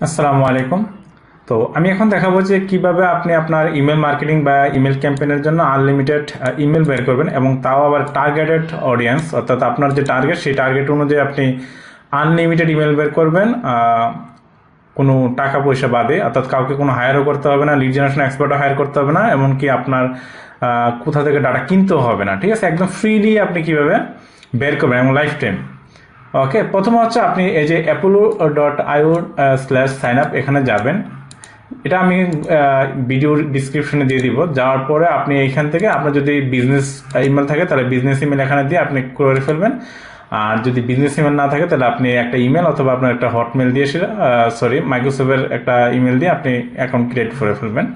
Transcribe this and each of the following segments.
আসসালামু আলাইকুম। তো আমি এখন দেখাবো যে কিভাবে আপনি আপনার ইমেল মার্কেটিং বা ইমেল ক্যাম্পেইনের জন্য আনলিমিটেড ইমেল বের করবেন, এবং তাও আবার টার্গেটেড অডিয়েন্স, অর্থাৎ আপনার যে টার্গেট সেই টার্গেট অনুযায়ী আপনি আনলিমিটেড ইমেল বের করবেন, কোনো টাকা পয়সা বাদে। অর্থাৎ কাউকে কোনো হায়ারও করতে হবে না, লিড জেনারেশন এক্সপার্টও হায়ার করতে হবে না, এমনকি আপনার কোথা থেকে ডাটা কিনতেও হবে না। ঠিক আছে, একদম ফ্রিলি আপনি কিভাবে বের করবেন এবং লাইফ টাইম। ওকে, প্রথম হচ্ছে আপনি এই যে apollo.io/signup এখানে যাবেন। এটা আমি ভিডিওর ডিসক্রিপশনে দিয়ে দিব। যাওয়ার পরে আপনি এইখান থেকে আপনার যদি বিজনেস ইমেল থাকে তাহলে বিজনেস ইমেল এখানে দিয়ে আপনি করে ফেলবেন। আর যদি বিজনেস ইমেল না থাকে তাহলে আপনি একটা ইমেল অথবা আপনার একটা হটমেল দিয়ে, মাইক্রোসফটের একটা ইমেল দিয়ে আপনি অ্যাকাউন্ট ক্রিয়েট করে ফেলবেন।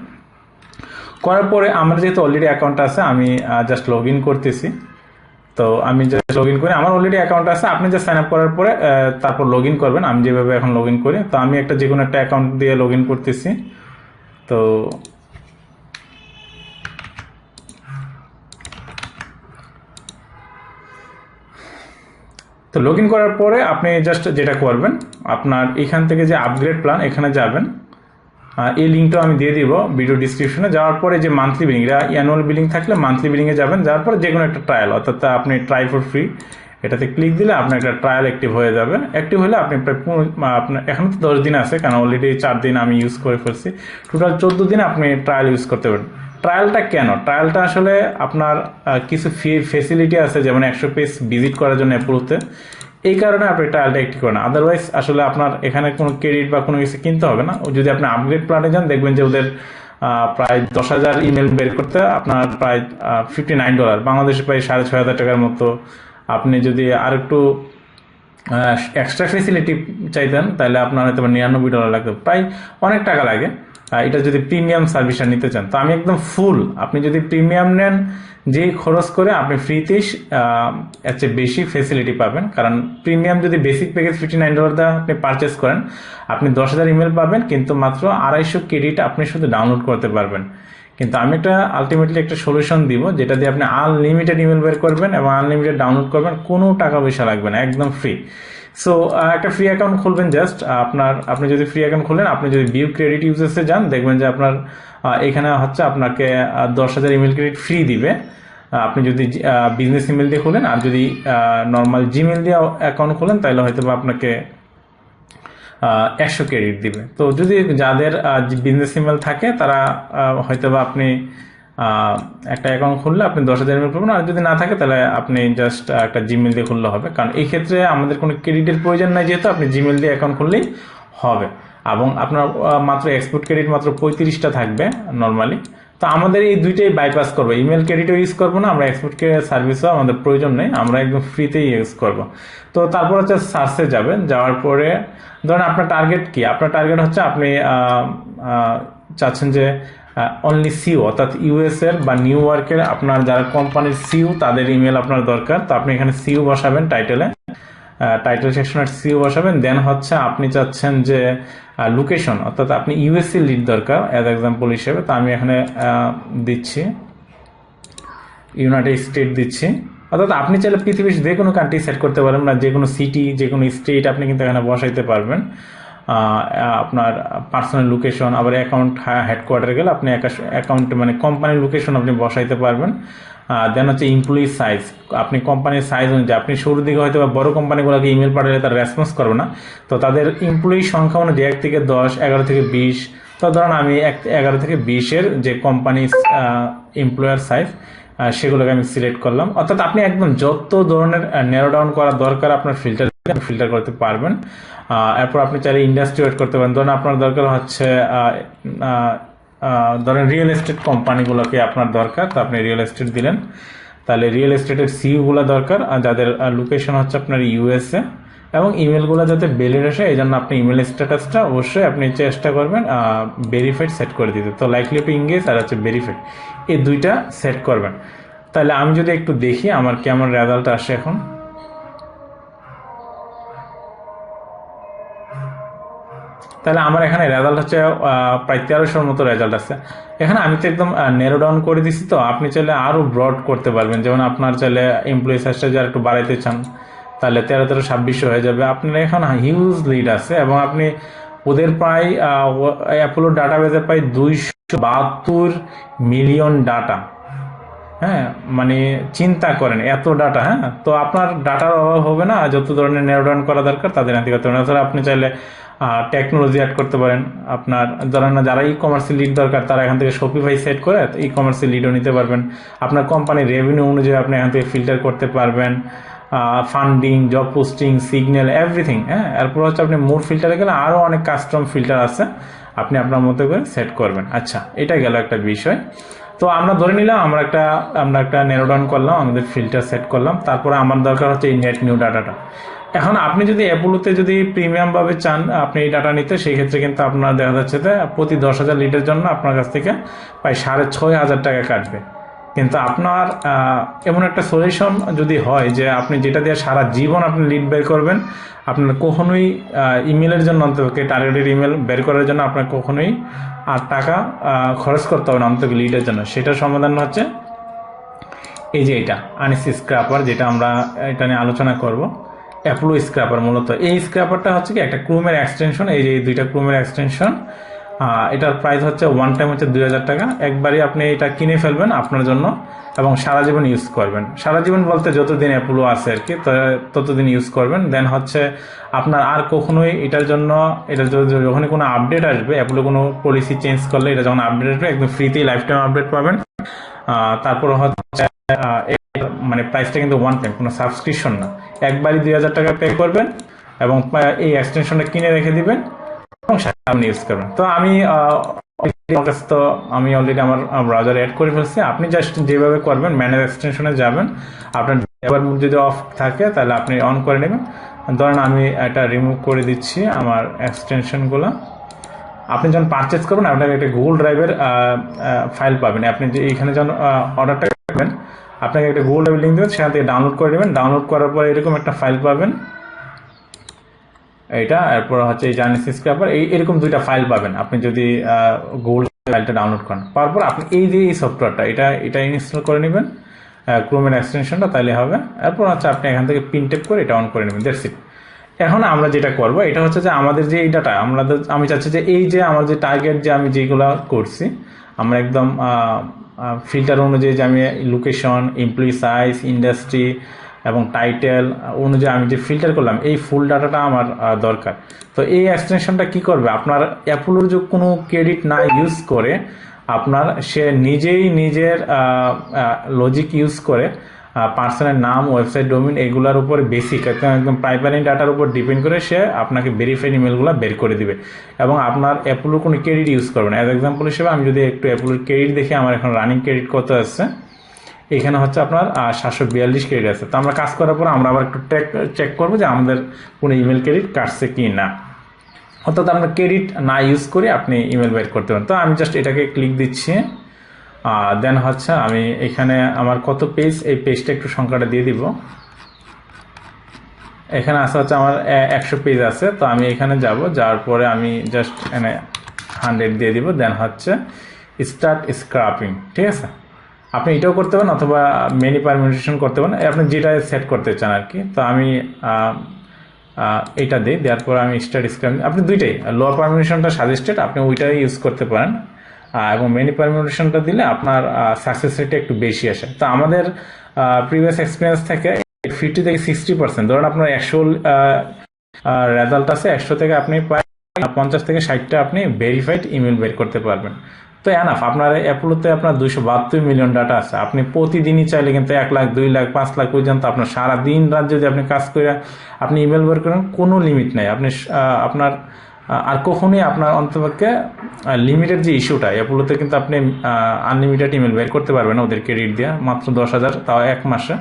করার পরে আমার যেহেতু অলরেডি অ্যাকাউন্ট আছে, আমি জাস্ট লগ ইন করতেছি। তো আমি যে লগ ইন করি, আমার অলরেডি অ্যাকাউন্ট আছে। আপনি যে সাইন আপ করার পরে তারপর লগ ইন করবেন। আমি যেভাবে এখন লগ ইন করি, তো আমি একটা যে কোনো একটা অ্যাকাউন্ট দিয়ে লগ ইন করতেছি। তো তো লগ ইন করার পরে আপনি জাস্ট যেটা করবেন, আপনার এখান থেকে যে আপগ্রেড প্ল্যান এখানে যাবেন। এই লিঙ্কটা আমি দিয়ে দিব ভিডিও ডিসক্রিপশনে। যাওয়ার পরে যে মান্থলি বিলিং, এটা অ্যানুয়াল বিলিং থাকলে মান্থলি বিলিংয়ে যাবেন। যাওয়ার পরে যে কোনো একটা ট্রায়াল, অর্থাৎ আপনি ট্রাই ফর ফ্রি এটাতে ক্লিক দিলে আপনার একটা ট্রায়াল অ্যাক্টিভ হয়ে যাবে। অ্যাক্টিভ হলে আপনি প্রায় আপনার এখন তো 10 দিন আছে, কারণ অলরেডি 4 দিন আমি ইউজ করে ফেলছি। টোটাল 14 দিন আপনি ট্রায়াল ইউজ করতে পারেন। ট্রায়ালটা কেন? ট্রায়ালটা আসলে আপনার কিছু ফেসিলিটি আছে, যেমন 100 পেজ ভিজিট করার জন্য অ্যাপ্রুভতে। এই কারণে আপনি ট্রায়ালটা অ্যাক্টিভ করেন। আদারওয়াইজ আসলে আপনার এখানে কোনো ক্রেডিট বা কোনো কিছু কিনতে হবে না। যদি আপনি আপগ্রেড প্ল্যানে যান, দেখবেন যে ওদের প্রায় 10,000 ইমেল বের করতে আপনার প্রায় $59, বাংলাদেশে প্রায় 6,500 টাকার মতো। আপনি যদি আর একটু এক্সট্রা ফেসিলিটি চাইতেন তাহলে আপনার হয়তো $99 লাগবে, প্রায় অনেক টাকা লাগে। এটা যদি প্রিমিয়াম সার্ভিসটা নিতে চান, তো আমি একদম ফুল। আপনি যদি প্রিমিয়াম নেন, যে খরচ করে আপনি ফ্রিতেই এর চেয়ে বেশি ফেসিলিটি পাবেন। কারণ প্রিমিয়াম যদি বেসিক প্যাকেজ $59 দিয়ে আপনি পারচেস করেন, আপনি 10,000 ইমেল পাবেন, কিন্তু মাত্র 250 ক্রেডিট আপনি শুধু ডাউনলোড করতে পারবেন। কিন্তু আমি একটা আলটিমেটলি একটা সলিউশন দিব, যেটা দিয়ে আপনি আনলিমিটেড ইমেল বের করবেন এবং আনলিমিটেড ডাউনলোড করবেন, কোনো টাকা পয়সা লাগবে না, একদম ফ্রি। সো একটা ফ্রি অ্যাকাউন্ট খুলবেন। জাস্ট আপনি যদি ফ্রি অ্যাকাউন্ট খুলেন, আপনি যদি ভিউ ক্রেডিট ইউজেসে যান, দেখবেন যে আপনার এখানে হচ্ছে আপনাকে 10,000 ইমেল ক্রেডিট ফ্রি দিবে। আপনি যদি বিজনেস ইমেল দিয়ে খুলেন, আর যদি নর্মাল জিমেল দিয়ে অ্যাকাউন্ট খুলেন, তাহলে হয়তো বা আপনাকে 100 ক্রেডিট দিবে। তো যদি যাদের বিজনেস ইমেল থাকে তারা হয়তো বা আপনি একটা অ্যাকাউন্ট খুললে আপনি 10,000 ইমেল পাবেন। আর যদি না থাকে তাহলে আপনি জাস্ট একটা জিমেল দিয়ে খুললে হবে, কারণ এই ক্ষেত্রে আমাদের কোনো ক্রেডিটের প্রয়োজন নাই, যেহেতু আপনি জিমেল দিয়ে অ্যাকাউন্ট খুললেই হবে। এবং আপনার মাত্র এক্সপোর্ট ক্রেডিট মাত্র 35টা থাকবে নর্মালি। তো আমাদের এই দুইটাই বাইপাস করবো, ইমেল ক্রেডিটও ইউজ করবো না, আমরা এক্সপোর্ট সার্ভিসও আমাদের প্রয়োজন নেই, আমরা একদম ফ্রিতেই ইউজ করবো। তো তারপর হচ্ছে সার্চে যাবেন। যাওয়ার পরে ধরেন আপনার টার্গেট কি? আপনার টার্গেট হচ্ছে আপনি চাচ্ছেন যে অনলি সিও, অর্থাৎ ইউএস এর বা নিউ ইয়র্কের আপনার যারা কোম্পানির সিও তাদের ইমেল আপনার দরকার। তো আপনি এখানে সিও বসাবেন, টাইটেল সেকশনের সিও বসাবেন। দেন হচ্ছে আপনি চাচ্ছেন যে লোকেশন, অর্থাৎ আপনি ইউএসসি লিড দরকার অ্যাজ এক্সাম্পল হিসেবে। তো আমি এখানে দিচ্ছি ইউনাইটেড স্টেট দিচ্ছি। অর্থাৎ আপনি চাইলে পৃথিবীর যে কোনো কান্ট্রি সেট করতে পারবেন, না যে কোনো সিটি, যে কোনো স্টেট আপনি কিন্তু এখানে বসাইতে পারবেন আপনার পার্সোনাল লোকেশন। আবার অ্যাকাউন্ট হেডকোয়ার্টারে গেলে আপনি অ্যাকাউন্ট মানে কোম্পানির লোকেশন আপনি বসাইতে পারবেন। দেন হচ্ছে এমপ্লয়ি সাইজ, আপনি কোম্পানির সাইজ অনুযায়ী, আপনি শুরুর দিকে হয়তো বড় কোম্পানিগুলোকে ইমেল পাঠালে তারা রেসপন্স করবে না, তো তাদের এমপ্লয়ি সংখ্যা অনুযায়ী 1 থেকে 10, 11 থেকে 20। তো ধরুন আমি 11 থেকে 20-এর যে কোম্পানি এমপ্লয়ার সাইজ সেগুলোকে আমি সিলেক্ট করলাম। অর্থাৎ আপনি একদম যত ধরনের ন্যারো ডাউন করা দরকার আপনার ফিল্টার করতে পারবেন। এরপর আপনি চাইলে ইন্ডাস্ট্রি ওয়েট করতে পারেন। ধরুন আপনার দরকার হচ্ছে ধরেন রিয়েল এস্টেট কোম্পানিগুলোকে আপনার দরকার, তো আপনি রিয়েল এস্টেট দিলেন। তাহলে রিয়েল এস্টেটের সিইওগুলো দরকার, যাদের লোকেশন হচ্ছে আপনার ইউএসএ, এবং ইমেলগুলো যাতে বেলের আসে, এই জন্য আপনি ইমেল স্ট্যাটাসটা অবশ্যই আপনি চেষ্টা করবেন ভেরিফাইড সেট করে দিতে। তো লাইকলি টু ইংগেজ আর হচ্ছে ভেরিফাইড, এই দুইটা সেট করবেন। তাহলে আমি যদি একটু দেখি আমার কেমন রেজাল্ট আসে এখন। তাহলে আমার এখানে রেজাল্ট হচ্ছে প্রায় 1300-র মতো রেজাল্ট আছে। এখানে আমি তো একদম নেরো ডাউন করে দিছি। তো আপনি চাইলে আরও ব্রড করতে পারবেন, যেমন আপনার চাইলে এমপ্লয়ি সাইজটা যারা একটু বাড়াইতে চান, তাহলে 13-13, 2600 হয়ে যাবে। আপনার এখন হিউজ লিড আছে, এবং আপনি ওদের প্রায় অ্যাপোলো ডাটাবেজে প্রায় 272 মিলিয়ন ডাটা। হ্যাঁ, মানে চিন্তা করেন এত ডাটা। হ্যাঁ, তো আপনার ডাটার অভাব হবে না, যত ধরনের নেরো ডাউন করা দরকার তাদের এখান থেকে করতে পারেন। তাছাড়া আপনি চাইলে টেকনোলজি অ্যাড করতে পারেন। আপনার ধরেন না, যারা ই কমার্সের লিড দরকার তারা এখান থেকে শপিফাই সেট করে ই কমার্সের লিডও নিতে পারবেন। আপনার কোম্পানির রেভিনিউ অনুযায়ী আপনি এখান থেকে ফিল্টার করতে পারবেন, funding, job posting, signal, everything. হ্যাঁ, এরপর হচ্ছে আপনি মোর ফিল্টারে গেলে আরও অনেক কাস্টম ফিল্টার আছে, আপনি আপনার মতো করে সেট করবেন। আচ্ছা, এটা গেল একটা বিষয়। তো আমরা ধরে নিলাম আমরা একটা নেরো ডাউন করলাম, আমাদের ফিল্টার সেট করলাম, তারপরে আমার দরকার হচ্ছে এই নেট নিউ ডাটাটা। এখন আপনি যদি অ্যাপোলোতে যদি প্রিমিয়াম ভাবে চান আপনি এই ডাটা নিতে, সেই ক্ষেত্রে কিন্তু আপনার দেখা যাচ্ছে যে প্রতি 10,000 লিডের জন্য আপনার কাছ থেকে প্রায় 6,500 টাকা কাটবে। কিন্তু আপনার এমন একটা সলিউশন যদি হয় যে আপনি যেটা দিয়ে সারা জীবন আপনি লিড বের করবেন, আপনার কখনোই ইমেলের জন্য, অন্তত টার্গেটেড ইমেল বের করার জন্য আপনার কখনোই আর টাকা খরচ করতে হবে না অন্তত লিডের জন্য, সেটার সমাধান হচ্ছে এই যে এটা আনিস স্ক্র্যাপার, যেটা আমরা এটা নিয়ে আলোচনা করব। অ্যাপোলো স্ক্র্যাপার মূলত এই স্ক্র্যাপারটা হচ্ছে কি একটা ক্রোমের এক্সটেনশন। এই যে দুইটা ক্রোমের এক্সটেনশন, এটার প্রাইস হচ্ছে ওয়ান টাইম হচ্ছে 2,000 টাকা। একবারই আপনি এটা কিনে ফেলবেন আপনার জন্য এবং সারা জীবন ইউজ করবেন। সারা জীবন বলতে যতদিন অ্যাপোলো আছে আর কি, ততদিন ইউজ করবেন। দেন হচ্ছে আপনার আর কখনোই এটার জন্য, এটা যখনই কোনো আপডেট আসবে, অ্যাপোলো কোনো পলিসি চেঞ্জ করলে এটা যখন আপডেট আসবে একদম ফ্রিতেই লাইফ টাইম আপডেট পাবেন। তারপর হচ্ছে মানে প্রাইসটা কিন্তু ওয়ান টাইম, কোনো সাবস্ক্রিপশন না। একবারই 2,000 টাকা পে করবেন এবং এই এক্সটেনশনটা কিনে রেখে দিবেন এবং সামনে ইউজ করবেন। তো আমি অলরেডি আমার ব্রাউজারে অ্যাড করে ফেলছি। আপনি জাস্ট যেভাবে করবেন, ম্যানেজ এক্সটেনশনে যাবেন, আপনার এবার যদি অফ থাকে তাহলে আপনি অন করে নেবেন। ধরেন আমি এটা রিমুভ করে দিচ্ছি আমার এক্সটেনশনগুলো। আপনি যখন পারচেজ করবেন আপনাকে একটা গুগল ড্রাইভের ফাইল পাবেন। আপনি যে এইখানে যখন অর্ডারটা করবেন আপনাকে একটা গুগল ড্রাইভের লিঙ্ক দেবেন, সেখান থেকে ডাউনলোড করে নেবেন। ডাউনলোড করার পর এরকম একটা ফাইল পাবেন, এইটা। এরপর হচ্ছে এই জার্নি স্ক্র্যাপার, এরকম দুইটা ফাইল পাবেন আপনি যদি গুগল ফাইলটা ডাউনলোড করেন। তারপর আপনি এই যে এই সফটওয়্যারটা এটা ইনস্টল করে নেবেন, ক্রোমের এক্সটেনশনটা, তাহলে হবে। এরপর হচ্ছে আপনি এখান থেকে পিন টেপ করে এটা অন করে নেবেন, দ্যাটস ইট। এখন আমরা যেটা করব এটা হচ্ছে যে আমাদের যে এই ডাটা আমি চাচ্ছি যে এই যে আমার যে টার্গেট যে আমি যেগুলো করছি, আমরা একদম ফিল্টার অনুযায়ী যে আমি লোকেশন, এমপ্লয়ি সাইজ, ইন্ডাস্ট্রি এবং টাইটেল অনুযায়ী আমি যে ফিল্টার করলাম, এই ফুল ডাটাটা আমার দরকার। তো এই এক্সটেনশনটা কি করবে, আপনার অ্যাপোলোর যে কোনো ক্রেডিট না ইউজ করে আপনার সে নিজেই নিজের লজিক ইউজ করে পার্সনের নাম, ওয়েবসাইট, ডোমেইন এগুলোর উপর বেসিক একদম প্রাইমারি ডাটার উপর ডিপেন্ড করে সে আপনাকে ভেরিফাইড ইমেলগুলো বের করে দিবে এবং আপনার অ্যাপোলোর কোনো ক্রেডিট ইউজ করবে না। অ্যাজ এক্সাম্পল হিসেবে আমি যদি একটু অ্যাপোলোর ক্রেডিট দেখি, আমার এখন রানিং ক্রেডিট কত আছে, এখানে হচ্ছে আপনার 742 ক্রেডিট আছে। তো আমরা কাজ করার পর আমরা আবার একটু চেক করবো যে আমাদের কোনো ইমেল ক্রেডিট কাটছে কি না। অর্থাৎ আমরা ক্রেডিট না ইউজ করে আপনি ইমেল বের করতে পারেন। তো আমি জাস্ট এটাকে ক্লিক দিচ্ছি, দেন হচ্ছে আমি এখানে আমার কত পেজ, এই পেজটা একটু সংখ্যাটা দিয়ে দিব। এখানে আসা হচ্ছে আমার 100 পেজ আছে। তো আমি এখানে যাব, যাওয়ার পরে আমি জাস্ট এখানে 100 দিয়ে দিব, দেন হচ্ছে স্টার্ট স্ক্র্যাপিং। ঠিক আছে, আপনি এটাও করতে পারেন অথবা মেনি পারমিটেশন করতে পারেন, আপনি যেটা সেট করতে চান আর কি। তো আমি এটা দিই, দেওয়ার পর আমি স্টার্ট স্ক্র্যাপিং, আপনি দুইটাই লোয়ার পারমিটেশনটা সাজেস্টেড, আপনি ওইটাই ইউজ করতে পারেন এবং মেনি পারমিটেশনটা দিলে আপনার সাকসেস রেটটা একটু বেশি আসে। তো আমাদের প্রিভিয়াস এক্সপিরিয়েন্স থেকে 50 থেকে 60%, ধরুন আপনার 100 রেজাল্ট আছে, 100 থেকে আপনি প্রায় 50 থেকে 60টা আপনি ভেরিফাইড ইমেল বের করতে পারবেন। তো এনাফ, আপনার অ্যাপোলোতে আপনার 272 মিলিয়ন ডাটা আছে। আপনি প্রতিদিনই চাইলে কিন্তু 1 লাখ, 2 লাখ, 5 লাখ পর্যন্ত আপনার সারা দিন রাত যদি আপনি কাজ করে আপনি ইমেল বের করেন, কোনো লিমিট নাই। আপনি আপনার আর কখনোই আপনার অন্তপক্ষে লিমিটেড যে ইস্যুটা, অ্যাপোলোতে কিন্তু আপনি আনলিমিটেড ইমেল বের করতে পারবেন ওদের ক্রেডিট দিয়ে, মাত্র 10,000, তাও 1 মাসে।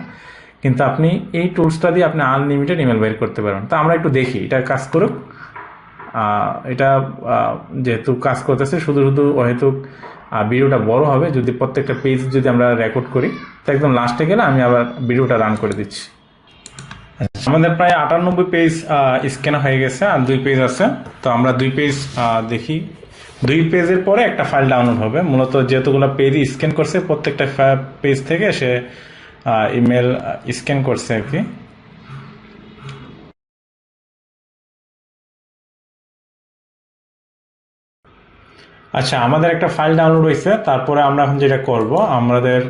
কিন্তু আপনি এই টুলসটা দিয়ে আপনি আনলিমিটেড ইমেল বের করতে পারবেন। তো আমরা একটু দেখি এটা কাজ করুক। এটা যেহেতু কাজ করতেছে, শুধু হয়তো ভিডিওটা বড় হবে যদি প্রত্যেকটা পেজ যদি আমরা রেকর্ড করি। তো একদম লাস্টে গেলে আমি আবার ভিডিওটা রান করে দিচ্ছি। আমাদের প্রায় 98 পেজ স্ক্যান হয়ে গেছে, আর 2 পেজ আছে। তো আমরা 2 পেজ দেখি। 2 পেজের পরে একটা ফাইল ডাউনলোড হবে। মূলত যেহেতুগুলো পেজ স্ক্যান করছে, প্রত্যেকটা পেজ থেকে সে ইমেল স্ক্যান করছে আর কি। আচ্ছা, আমাদের একটা ফাইল ডাউনলোড হয়েছে, তারপরে আমরা এখন যেটা করব, আমাদের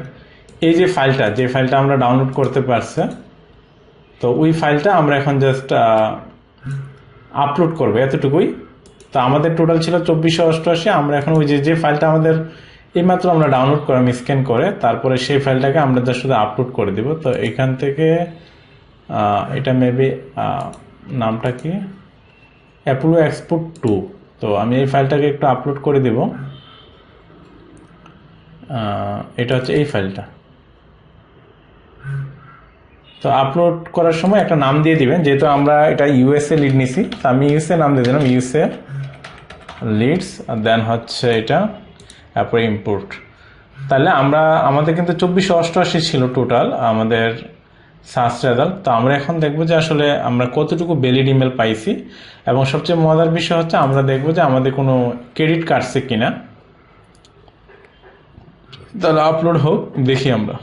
এই যে ফাইলটা আমরা ডাউনলোড করতে পারছে, তো ওই ফাইলটা আমরা এখন জাস্ট আপলোড করবো, এতটুকুই। তো আমাদের টোটাল ছিল 2488। আমরা এখন ওই যে ফাইলটা আমাদের এইমাত্র আমরা ডাউনলোড করলাম স্ক্যান করে, তারপরে সেই ফাইলটাকে আমরা জাস্ট শুধু আপলোড করে দিব। তো এখান থেকে এটা মেবি নামটা কি, অ্যাপোলো এক্সপোর্ট 2। তো আমি এই ফাইলটাকে একটু আপলোড করে দিব। এটা হচ্ছে এই ফাইলটা। তো আপলোড করার সময় একটা নাম দিয়ে দিবেন, যেহেতু আমরা এটা ইউএসএ লিড নিছি, তো আমি ইউএসএ নাম দিয়ে দিলাম, ইউএসএ লিডস, দেন হচ্ছে এটা তারপরে ইম্পোর্ট। তাহলে আমাদের কিন্তু 2488 ছিল টোটাল আমাদের সার্চ রেজাল্ট। তো আমরা এখন দেখবো যে আসলে আমরা কতটুকু ভ্যালিড ইমেল পাইছি, এবং সবচেয়ে মজার বিষয় হচ্ছে আমরা দেখবো যে আমাদের কোনো ক্রেডিট কাটছে কিনা। তাহলে আপলোড হোক, দেখি আমরা।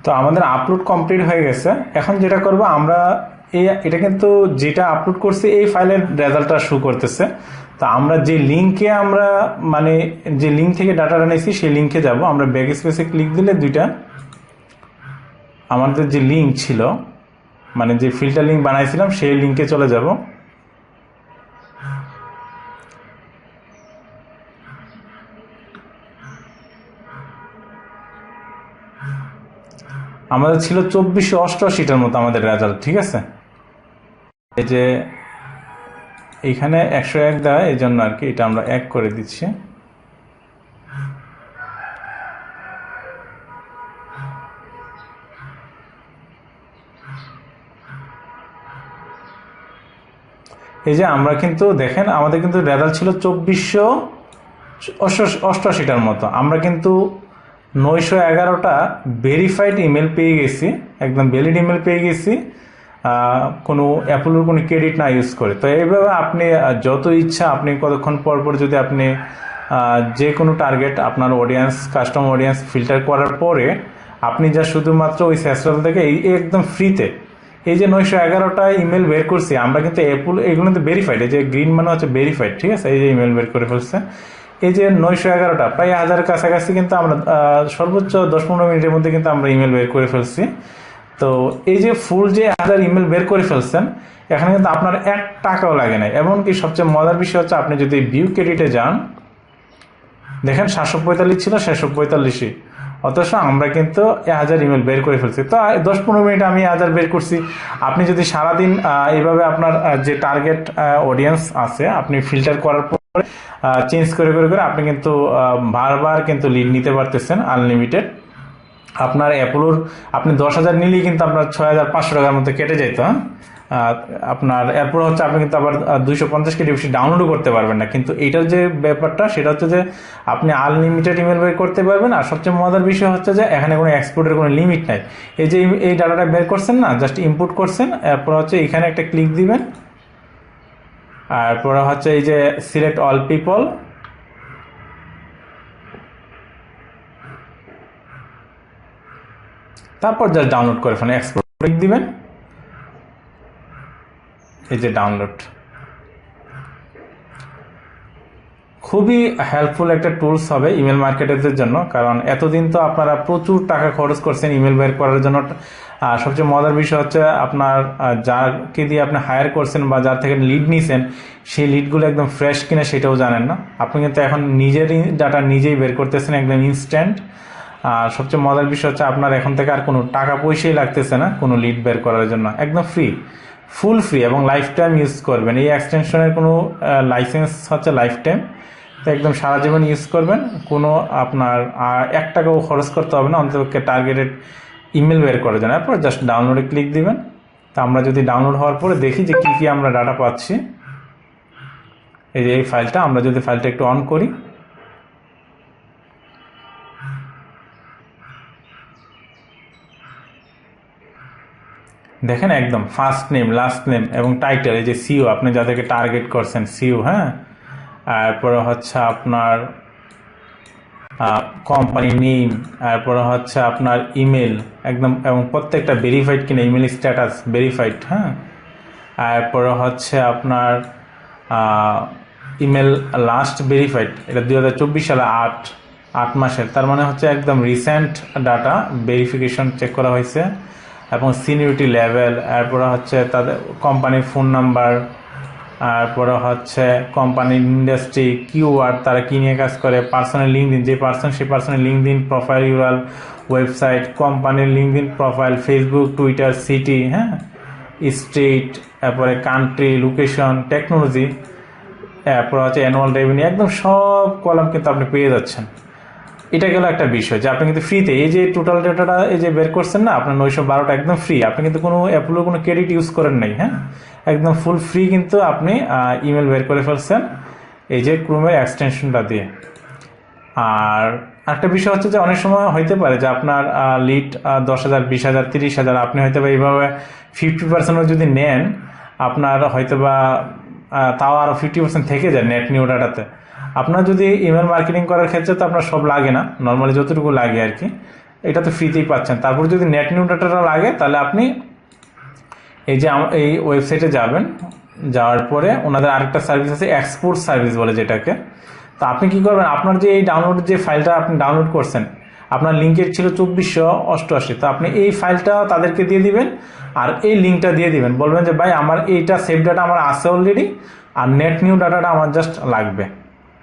তো আমাদের আপলোড কমপ্লিট হয়ে গেছে। এখন যেটা করব আমরা, এটা কিন্তু যেটা আপলোড করছি এই ফাইলের রেজাল্টটা শো করতেছে। তো আমরা যে লিঙ্কে আমরা মানে যে লিঙ্ক থেকে ডাটাটা নিয়েছি সেই লিঙ্কে যাব। আমরা ব্যাক স্পেসে ক্লিক দিলে দুইটা আমাদের যে লিঙ্ক ছিল, মানে যে ফিল্টার লিঙ্ক বানাইছিলাম সেই লিঙ্কে চলে যাব। আমাদের ছিল 2488টার মতো আমাদের রেজাল্ট, ঠিক আছে। এই যে এইখানে 101 দেওয়া, এই জন্য আর কি এটা আমরা 1 করে দিচ্ছি। এই যে আমরা কিন্তু দেখেন আমাদের কিন্তু রেজাল্ট ছিল 2488টার মতো। আমরা কিন্তু 911টা ভেরিফাইড ইমেল পেয়ে গেছি, একদম ভ্যালিড ইমেল পেয়ে গেছি, কোনো অ্যাপোলোর কোনো ক্রেডিট না ইউজ করে। তো এইভাবে আপনি যত ইচ্ছা আপনি কতক্ষণ পর পর যদি আপনি যে কোনো টার্গেট আপনার অডিয়েন্স, কাস্টমার অডিয়েন্স ফিল্টার করার পরে আপনি যা শুধুমাত্র ওই স্যাসরাল থেকে এই একদম ফ্রিতে এই যে 911টা ইমেল বের করছি আমরা, কিন্তু অ্যাপল এগুলো কিন্তু ভেরিফাইড, এই যে গ্রিন মানে হচ্ছে ভেরিফাইড, ঠিক আছে। এই যে ইমেল বের করে ফেলছে, এই যে 911টা প্রায় 1000-এর কাছাকাছি কিন্তু আমরা সর্বোচ্চ 10-15 মিনিটের মধ্যে কিন্তু আমরা ইমেল বের করে ফেলছি। তো এই যে ফুল যে 1000 ইমেল বের করে ফেলছেন, এখানে কিন্তু আপনার 1 টাকাও লাগে নাই। এমনকি সবচেয়ে মজার বিষয় হচ্ছে আপনি যদি ভিউ ক্রেডিটে যান, দেখেন 745 ছিল, 645, অথচ আমরা কিন্তু 1000 ইমেল বের করে ফেলছি। তো 10-15 মিনিট আমি 1000 বের করছি। আপনি যদি সারাদিন এইভাবে আপনার যে টার্গেট অডিয়েন্স আছে আপনি ফিল্টার করার পরে চেঞ্জ করে করে করে আপনি কিন্তু বারবার কিন্তু লিড নিতে পারতেছেন আনলিমিটেড। আপনার অ্যাপোলোর আপনি 10,000 নিলেই কিন্তু আপনার 6,500 টাকার মধ্যে কেটে যেত। আপনার এরপর হচ্ছে আপনি কিন্তু আবার 250 কেটে বেশি ডাউনলোডও করতে পারবেন না। কিন্তু এটার যে ব্যাপারটা সেটা হচ্ছে যে আপনি আনলিমিটেড ইমেল বের করতে পারবেন। আর সবচেয়ে মজার বিষয় হচ্ছে যে এখানে কোনো এক্সপোর্টের কোনো লিমিট নাই। এই যে এই ডাটাটা বের করছেন না, জাস্ট ইনপুট করছেন, এরপর হচ্ছে এখানে একটা ক্লিক দিবেন, এরপর হচ্ছে এই যে সিলেক্ট অল পিপল, তারপর জাস্ট ডাউনলোড করে ফেলেন, এক্সপোর্ট ক্লিক দিবেন, এই যে ডাউনলোড। খুবই হেল্পফুল একটা টুলস হবে ইমেল মার্কেটারদের জন্য, কারণ এতদিন তো আপনারা প্রচুর টাকা খরচ করছেন ইমেল বের করার জন্য। সবচেয়ে মজার বিষয় হচ্ছে আপনার যাকে দিয়ে আপনি হায়ার করছেন বা যার থেকে লিড নিয়েছেন সেই লিডগুলো একদম ফ্রেশ কিনা সেটাও জানেন না। আপনি কিন্তু এখন নিজেরই ডাটা নিজেই বের করতেছেন একদম ইনস্ট্যান্ট। আর সবচেয়ে মজার বিষয় হচ্ছে আপনার এখন থেকে আর কোনো টাকা পয়সাই লাগতেছে না কোনো লিড বের করার জন্য, একদম ফ্রি, ফুল ফ্রি, এবং লাইফ টাইম ইউজ করবেন। এই এক্সটেনশনের কোনো লাইসেন্স হচ্ছে লাইফ টাইম, তো একদম সারা জীবন ইউজ করবেন, কোনো আপনার 1 টাকাও খরচ করতে হবে না অন্ততপক্ষে টার্গেটেড ইমেল বের করার জন্য। এরপর জাস্ট ডাউনলোডে ক্লিক দিবেন। তো আমরা যদি ডাউনলোড হওয়ার পরে দেখি যে কী কী আমরা ডাটা পাচ্ছি, এই যে এই ফাইলটা, আমরা যদি ফাইলটা একটু অন করি, দেখেন একদম ফার্স্ট নেম, লাস্ট নেম এবং টাইটেল, এই যে সিও আপনি যাদেরকে টার্গেট করছেন সিও, হ্যাঁ, তারপরে হচ্ছে আপনার কোম্পানি নেম, তারপরে হচ্ছে আপনার ইমেল একদম, এবং প্রত্যেকটা ভেরিফাইড কিনা ইমেল স্ট্যাটাস ভেরিফাইড, হ্যাঁ, তারপরে হচ্ছে আপনার ইমেল লাস্ট ভেরিফাইড, এটা 2024 সালে 8 মাসের, তার মানে হচ্ছে একদম রিসেন্ট ডাটা ভেরিফিকেশন চেক করা হয়েছে, এবং সিনিয়রিটি লেভেল, এরপরে হচ্ছে তাদের কোম্পানির ফোন নাম্বার, তারপরে হচ্ছে কোম্পানির ইন্ডাস্ট্রি, কিওয়ার্ড, তারা কী নিয়ে কাজ করে, পার্সোনাল লিঙ্কডিন, যে পার্সন সেই personal LinkedIn profile URL, website, কোম্পানির LinkedIn profile, Facebook, Twitter, city, হ্যাঁ, স্ট্রিট, তারপরে কান্ট্রি, লোকেশন, টেকনোলজি, তারপরে হচ্ছে অ্যানুয়াল রেভিনিউ, একদম সব কলাম কিন্তু আপনি পেয়ে যাচ্ছেন। এটা গেল একটা বিষয় যে আপনি কিন্তু ফ্রিতে এই যে টোটাল ডেটাটা এই যে বের করছেন না, আপনার 912টা একদম ফ্রি, আপনি কিন্তু কোনো অ্যাপগুলোর কোনো ক্রেডিট ইউজ করেন নাই, হ্যাঁ, একদম ফুল ফ্রি কিন্তু আপনি ইমেল বের করে ফেলছেন এই যে ক্রোমের এক্সটেনশনটা দিয়ে। আর একটা বিষয় হচ্ছে যে অনেক সময় হইতে পারে যে আপনার লিড 10,000, 20,000, 30,000, আপনি হয়তো বা এইভাবে 50% যদি নেন, আপনার হয়তো বা তাও আরও 50% থেকে যায় নেট নিউ ডাটাতে। আপনার যদি ইমেল মার্কেটিং করার ক্ষেত্রে তো আপনার সব লাগে না, নর্মালি যতটুকু লাগে আর কি, এটা তো ফ্রিতেই পাচ্ছেন। তারপর যদি নেট নিউ ডাটাটা লাগে তাহলে আপনি এই যে এই ওয়েবসাইটে যাবেন, যাওয়ার পরে ওনাদের আরেকটা সার্ভিস আছে এক্সপোর্ট সার্ভিস বলে যেটাকে। তো আপনি কি করবেন, আপনার যে এই ডাউনলোড যে ফাইলটা আপনি ডাউনলোড করছেন, আপনার লিঙ্কের ছিল 2488, তো আপনি এই ফাইলটা তাদেরকে দিয়ে দিবেন আর এই লিঙ্কটা দিয়ে দিবেন, বলবেন যে ভাই আমার এইটা সেভ ডাটা আমার আছে অলরেডি, আর নেট নিউ ডাটাটা আমার জাস্ট লাগবে।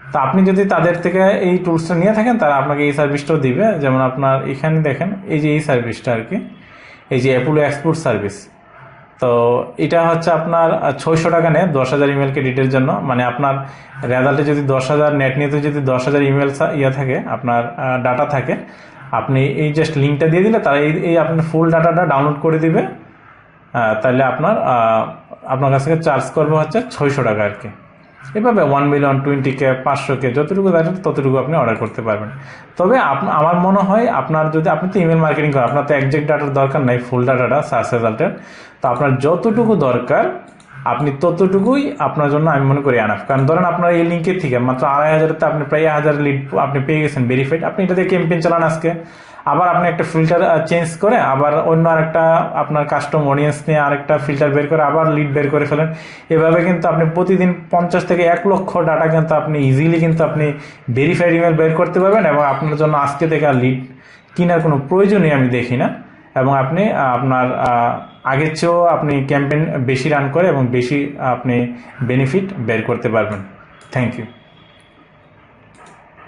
তো আপনি যদি তাদের থেকে এই টুলসটা নিয়ে থাকেন তারা আপনাকে এই সার্ভিসটাও দিবে। যেমন আপনার এখানে দেখেন এই যে এই সার্ভিসটা আর কি, এই যে অ্যাপোলো এক্সপোর্ট সার্ভিস, তো এটা হচ্ছে আপনার 600 টাকা নেয় 10,000 ইমেল ক্রেডিটের জন্য। মানে আপনার রেজাল্টে যদি 10,000 নেট নিতে যদি 10,000 ইমেল ইয়ে থাকে, আপনার ডাটা থাকে, আপনি এই জাস্ট লিঙ্কটা দিয়ে দিলে তারা এই আপনার ফুল ডাটাটা ডাউনলোড করে দিবে। তাহলে আপনার কাছ থেকে চার্জ করবে হচ্ছে 600 টাকা আর কি। এভাবে 1 মিলিয়ন, 20K, 500K যতটুকু দেখেন ততটুকু আপনি অর্ডার করতে পারবেন। তবে আমার মনে হয় আপনার যদি আপনি তো ইমেল মার্কেটিং করেন, আপনার তো একজ্যাক্ট ডাটার দরকার নাই, ফুল ডাটাটা সার্চ রেজাল্টের, তো আপনার যতটুকু দরকার আপনি ততটুকুই আপনার জন্য আমি মনে করি আনাফ। কারণ ধরেন আপনার এই লিঙ্কের থেকে মাত্র 2,500-তে আপনি প্রায় 1,000 লিড আপনি পেয়ে গেছেন ভেরিফাইড, আপনি এটা দিয়ে ক্যাম্পেইন চালান আজকে, আবার আপনি একটা ফিল্টার চেঞ্জ করে আবার অন্য আরেকটা আপনার কাস্টম অডিয়েন্স নিয়ে আরেকটা ফিল্টার বের করে আবার লিড বের করে ফেলেন। এভাবে কিন্তু আপনি প্রতিদিন 50 থেকে 1 লক্ষ ডাটা কিন্তু আপনি ইজিলি কিন্তু আপনি ভেরিফাইড ইমেল বের করতে পারবেন, এবং আপনার জন্য আজকে থেকে আর লিড কেনার কোনো প্রয়োজনই আমি দেখি না। এবং আপনি আপনার আগের চেয়েও আপনি ক্যাম্পেইন বেশি রান করে এবং বেশি আপনি বেনিফিট বের করতে পারবেন। Thank you.